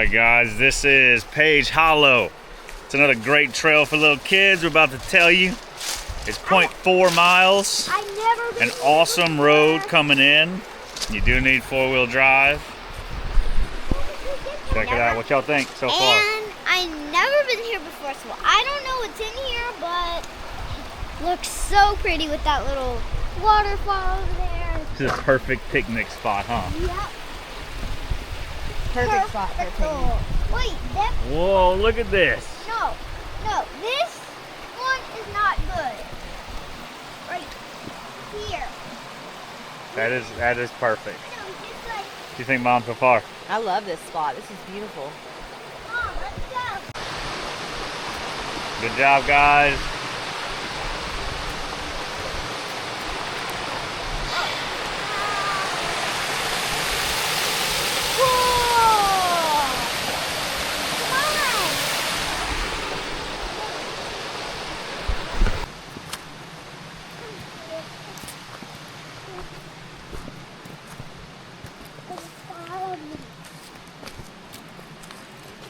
Alright guys, this is Paige Hollow. It's another great trail for little kids. We're about to tell you. It's 0.4 miles. An awesome road coming in. You do need four-wheel drive. Check it out. What y'all think so far? And I've never been here before, so I don't know what's in here, but it looks so pretty with that little waterfall over there. This is a perfect picnic spot, huh? Yep. Perfect spot for a picnic. Wait, that... Whoa, look at this. No, this one is not good. Right here. That is perfect. No, just like... What do you think, Mom, so far? I love this spot. This is beautiful. Mom, let's go. Good job, guys.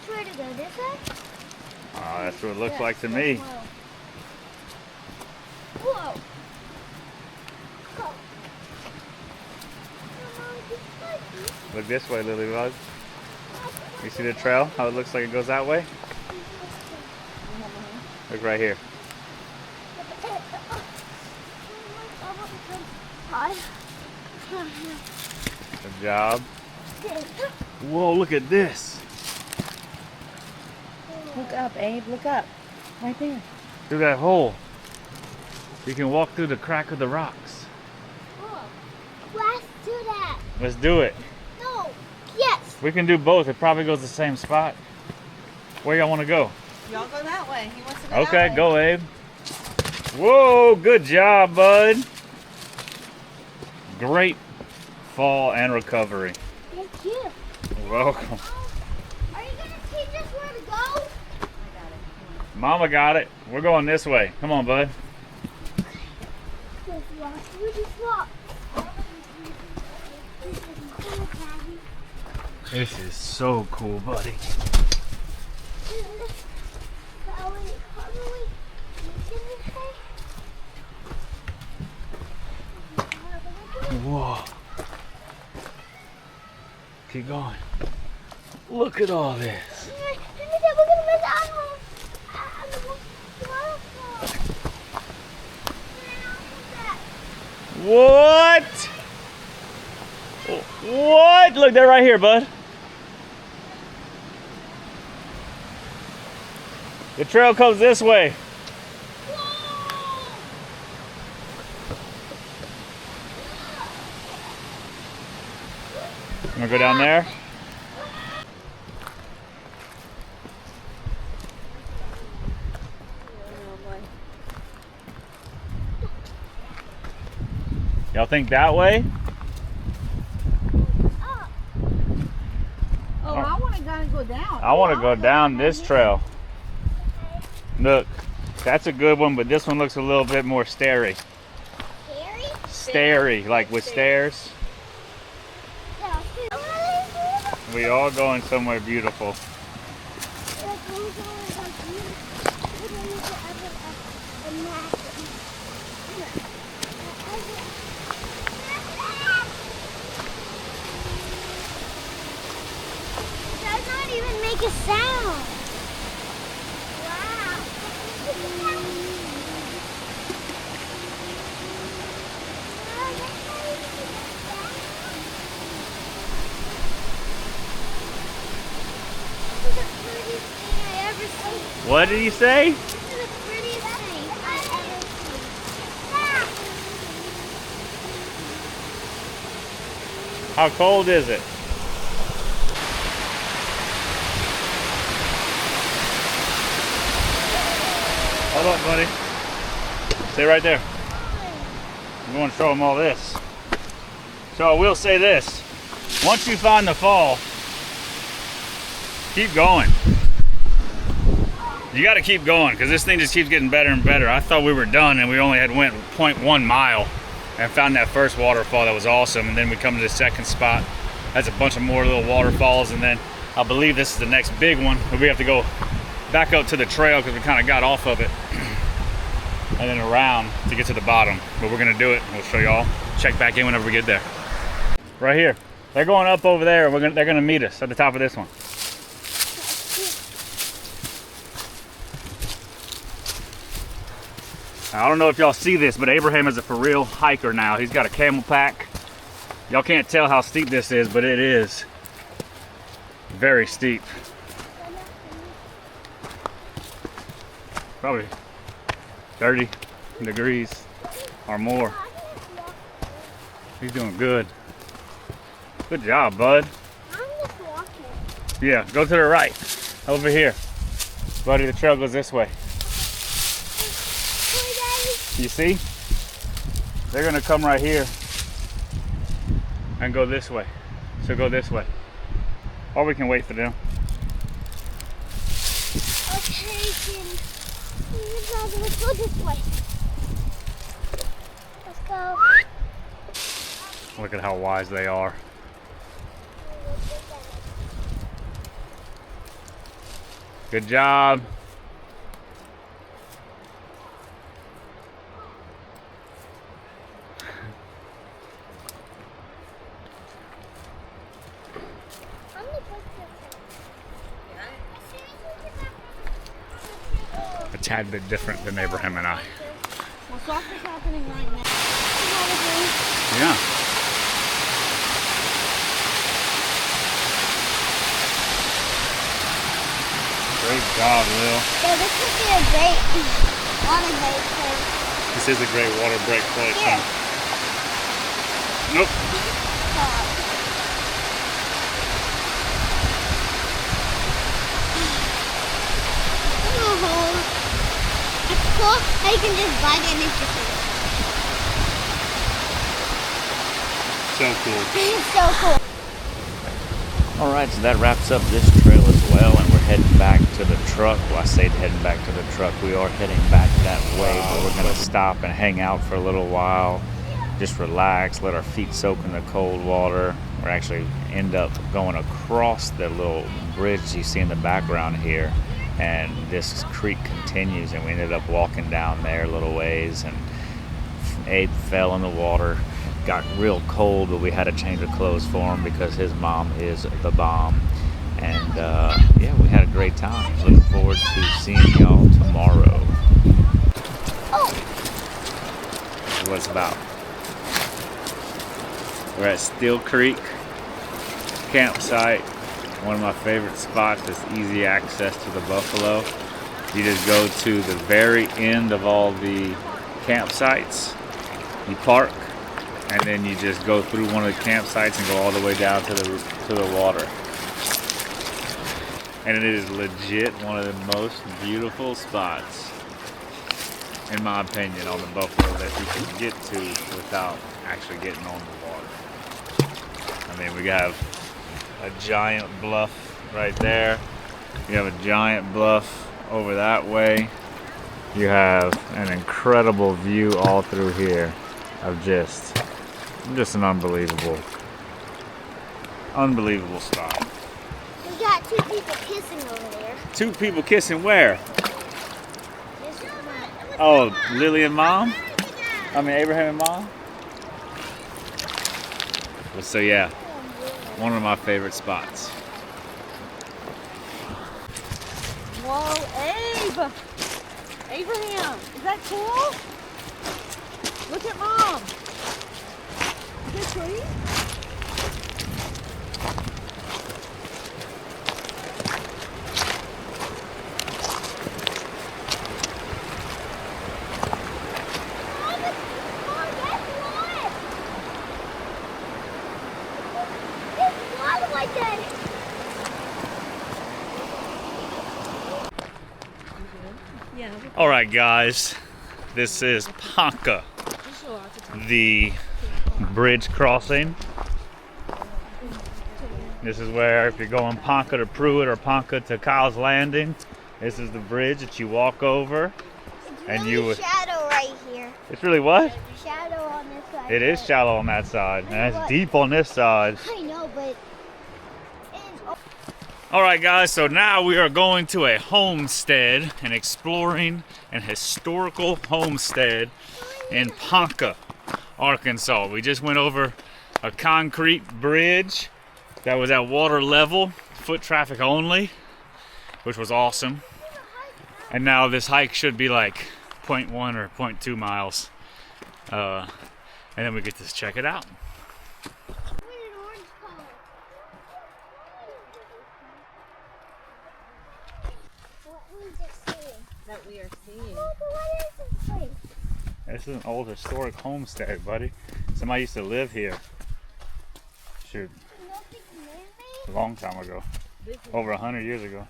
Where to go, this way? Oh, that's what it looks like to me. Whoa. Go. Look this way, Lilybug. You see the trail? How it looks like it goes that way? Look right here. Good job. Whoa, look at this. Look up, Abe. Look up. Right there. Through that hole. You can walk through the crack of the rocks. Let's do that. Let's do it. No. Yes. We can do both. It probably goes the same spot. Where y'all want to go? Y'all go that way. He wants to go Okay, that way. go, Abe. Whoa, good job, bud. Great fall and recovery. Thank you. You're welcome. Are you going to teach us where to go? Mama got it. We're going this way. Come on, bud. This is so cool, buddy. Whoa. Keep going. Look at all this. What? What? Look, they're right here, bud. The trail comes this way. I'm gonna go down there. Y'all think that way? Oh, I want to go down. I want to go down this trail. Look, that's a good one, but this one looks a little bit more starey. Starey, like with stairs. We all going somewhere beautiful. Does not even make a sound. Wow. This is the prettiest thing I ever seen. What did he say? This is the prettiest thing I ever seen. How cold is it? Hold up, buddy. Stay right there. I'm going to show them all this. So I will say this. Once you find the fall, keep going. You got to keep going because this thing just keeps getting better and better. I thought we were done and we only had went 0.1 mile and found that first waterfall that was awesome. And then we come to the second spot. That's a bunch of more little waterfalls, and then I believe this is the next big one, but we have to go back up to the trail because we kind of got off of it and then around to get to the bottom. But we're gonna do it. We'll show y'all. Check back in whenever we get there. Right here. They're going up over there. They're gonna meet us at the top of this one. I don't know if y'all see this, but Abraham is a for real hiker now. He's got a camel pack. Y'all can't tell how steep this is, but it is very steep. Probably 30 degrees or more. He's doing good. Good job, bud. I'm just walking. Yeah, go to the right. Over here. Buddy, the trail goes this way. You see? They're gonna come right here and go this way. So go this way. Or we can wait for them. Okay, let's go this way. Let's go. Look at how wise they are. Good job. A tad bit different than Abraham and I. Well, soccer's happening right now. Yeah. Great job, Lil. Yeah, this would be a great water break place. This is a great water break place. Here. Huh? Nope. It's cool how you can just bite it and it's just So cool. it's so cool. All right, so that wraps up this trail as well, and we're heading back to the truck. Well, I say heading back to the truck. We are heading back that way, but we're gonna stop and hang out for a little while, just relax, let our feet soak in the cold water. We're actually end up going across the little bridge you see in the background here, and this creek continues, and we ended up walking down there a little ways, and Abe fell in the water. Got real cold, but we had to change of clothes for him because his mom is the bomb. And yeah, we had a great time. Looking forward to seeing y'all tomorrow. Oh. That's what it's about. We're at Steel Creek campsite. One of my favorite spots that's easy access to the buffalo. You just go to the very end of all the campsites. You park, and then you just go through one of the campsites and go all the way down to the water. And it is legit one of the most beautiful spots, in my opinion, on the buffalo that you can get to without actually getting on the water. I mean, we have a giant bluff right there. You have a giant bluff over that way. You have an incredible view all through here of just an unbelievable spot. We got two people kissing over there. Two people kissing where? This is one. Oh, Lily and Mom? I mean, Abraham and Mom? Well, so yeah, one of my favorite spots. Whoa, Abe! Abraham, is that cool? Look at Mom. Is this pretty? All right, guys, this is Ponca, the bridge crossing. This is where, if you're going Ponca to Pruitt or Ponca to Kyle's Landing, this is the bridge that you walk over. It's really shallow right here. It's really what? Shallow on this side. It is shallow on that side, and it's deep on this side. I know, but All right, guys, so now we are going to a homestead and exploring an historical homestead in Ponca, Arkansas. We just went over a concrete bridge that was at water level, foot traffic only, which was awesome. And now this hike should be like 0.1 or 0.2 miles. And then we get to check it out. That we are seeing. Oh, but what is this place? This is an old historic homestead, buddy. Somebody used to live here. Shoot, a long time ago. Over 100 years ago.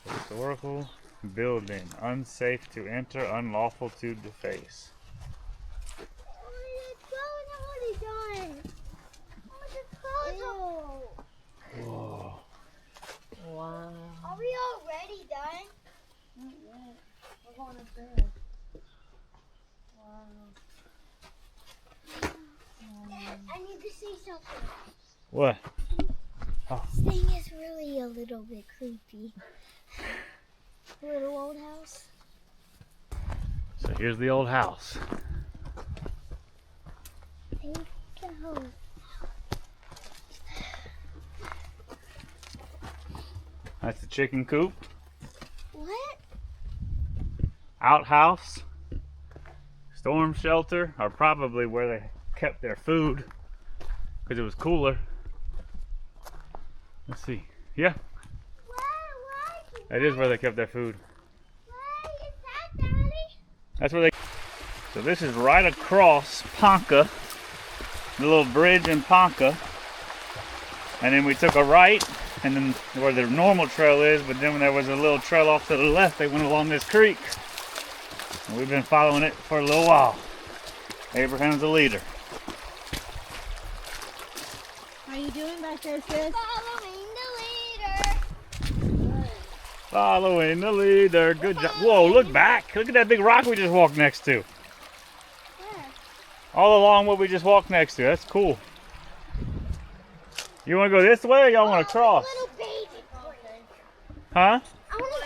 Historical building. Unsafe to enter, unlawful to deface. Whoa. Wow. Are we already done? Not yet. We're going upstairs. Wow. I need to see something. What? This thing is really a little bit creepy. Little old house. So here's the old house. There you go. That's the chicken coop. What? Outhouse. Storm shelter, or probably where they kept their food because it was cooler. Let's see. Yeah, that is where they kept their food. What is that, Daddy? That's where they. So this is right across Ponca, the little bridge in Ponca, and then we took a right, and then where the normal trail is, but then when there was a little trail off to the left, they went along this creek. And we've been following it for a little while. Abraham's the leader. How you doing back there, sis? Following the leader. Following the leader. Good job. Whoa, look back. Look at that big rock we just walked next to. Where? All along what we just walked next to. That's cool. You want to go this way or y'all want to cross? Little baby. Huh? I want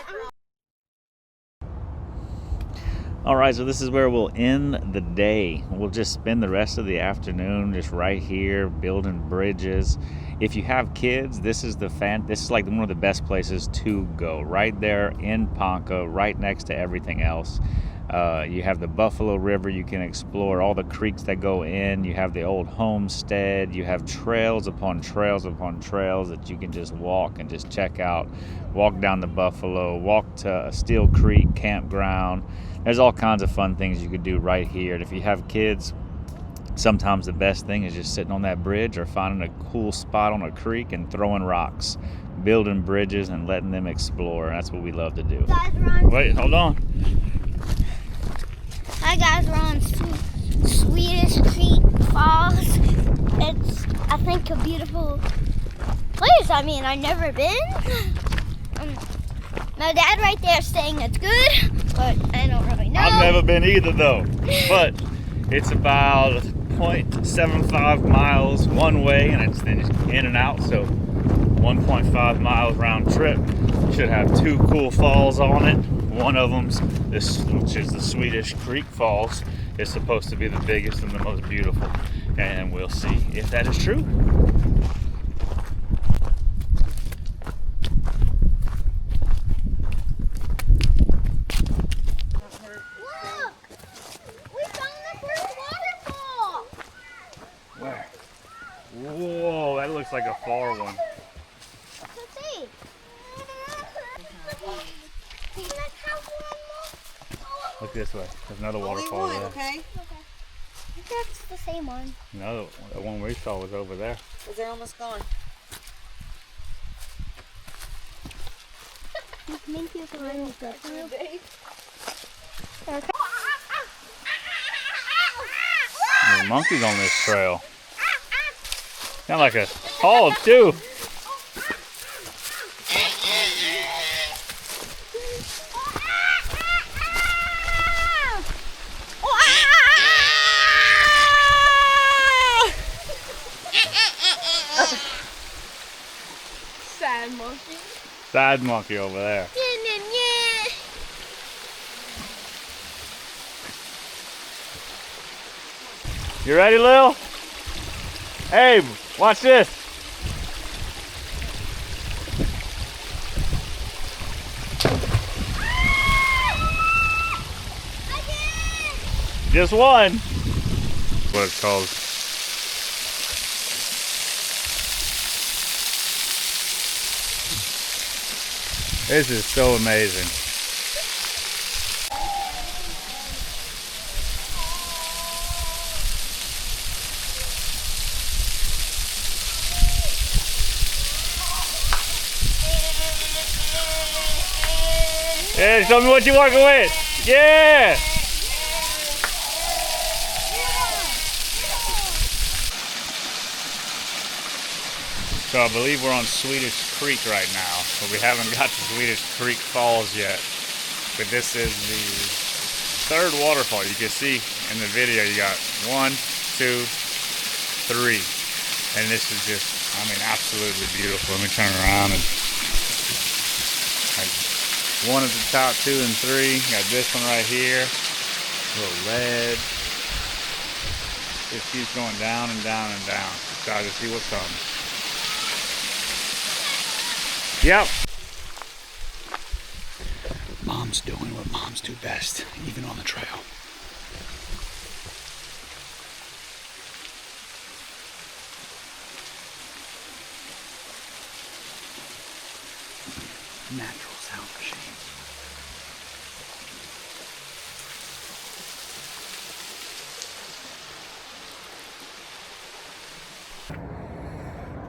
All right, so this is where we'll end the day. We'll just spend the rest of the afternoon just right here building bridges. If you have kids, this is like one of the best places to go. Right there in Ponca, right next to everything else. You have the Buffalo River you can explore, all the creeks that go in. You have the old homestead. You have trails upon trails upon trails that you can just walk and just check out. Walk down the Buffalo, walk to Steel Creek Campground. There's all kinds of fun things you could do right here. And if you have kids, sometimes the best thing is just sitting on that bridge or finding a cool spot on a creek and throwing rocks, building bridges and letting them explore. That's what we love to do. Wait, hold on. Hi guys, we're on Swedish Creek Falls. It's, I think, a beautiful place. I mean, I've never been. My dad right there is saying it's good, but I don't really know. I've never been either though, but it's about 0.75 miles one way and it's then in and out, so 1.5 miles round trip. Should have two cool falls on it. One of them's this, which is the Swedish Creek Falls, is supposed to be the biggest and the most beautiful, and we'll see if that is true. Look! We found the first waterfall! Where? Whoa, that looks like a far one. Let's see. Look this way. There's another waterfall Only one, there. okay? That's the same one. No, the one we saw was over there. Because they're almost gone. Thank you for letting me get through. There's monkeys on this trail. Sound like a hog too. Side monkey over there. You ready, Lil? Abe, watch this. Just one. What it's called. This is so amazing. Yeah, show me what you're working with. Yeah. So I believe we're on Swedish Creek right now, but we haven't got to Swedish Creek Falls yet. But this is the third waterfall. You can see in the video you got 1, 2, 3. And this is just, I mean, absolutely beautiful. Let me turn around and one at the top, 2 and 3. Got this one right here. A little ledge. Just keeps going down and down and down. Excited to see what's coming. Yep. Mom's doing what moms do best, even on the trail. Natural sound machine.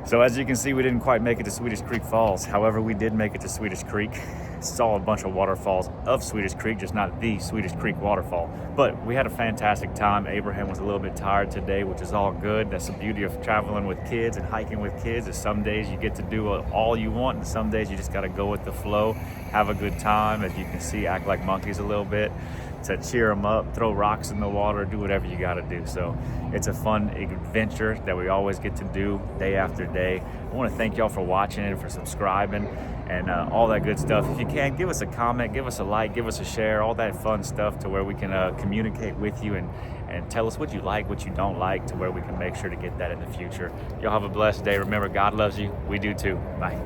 So as you can see, we didn't quite make it to Swedish Creek Falls. However, we did make it to Swedish Creek. Saw a bunch of waterfalls of Swedish Creek, just not the Swedish Creek waterfall. But we had a fantastic time. Abraham was a little bit tired today, which is all good. That's the beauty of traveling with kids and hiking with kids, is some days you get to do all you want, and some days you just gotta go with the flow, have a good time. As you can see, act like monkeys a little bit to cheer them up, throw rocks in the water, do whatever you gotta do. So it's a fun adventure that we always get to do day after day. I wanna thank y'all for watching and for subscribing and all that good stuff. If you can, give us a comment, give us a like, give us a share, all that fun stuff to where we can communicate with you and tell us what you like, what you don't like, to where we can make sure to get that in the future. Y'all have a blessed day. Remember, God loves you. We do too. Bye.